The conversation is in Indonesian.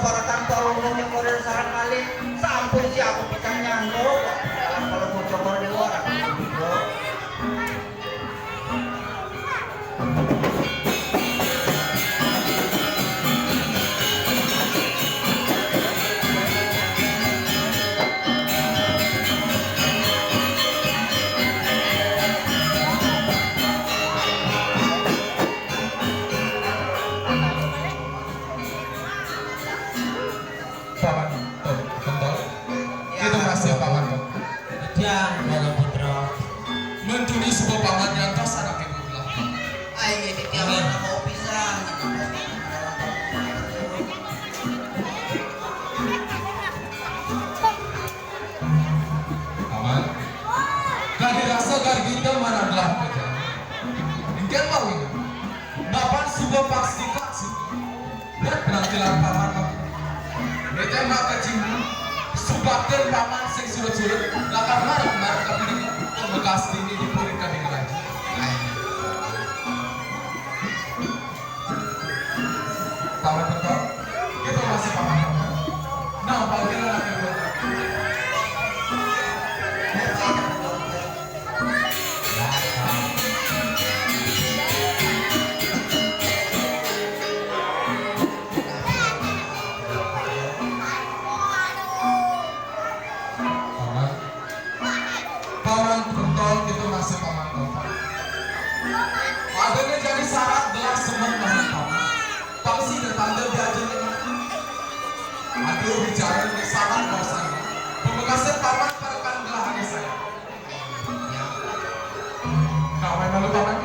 para tanpa umum yang model sarang kali sampun si aku pisang nyanggo kalau mau coba di luar aku bro. Sebuah paman yang tas anak ibu belah. Ayo ini tiawan mau pisang. Paman, kaki rasa kaki kita mana belah saja. Ingin mau ini, dapat sebuah pasti kasih. Dan penampilan paman kamu. Kita mak kecil, subakan paman sing surut-surut, lakar marah kamu ini. Bekas ini dipulihkan dengan lagi. Paman betul, kita masih paman kamu. Nah, bagian lagi betul. Itu masih paman kota. Adanya jadi syarat belah semen paman paman. Pasti tanda diajar dengan. Aduh bicara ini syarat bahasanya. Pembekasnya paman perkan gelahannya saya. Kau main malu paman?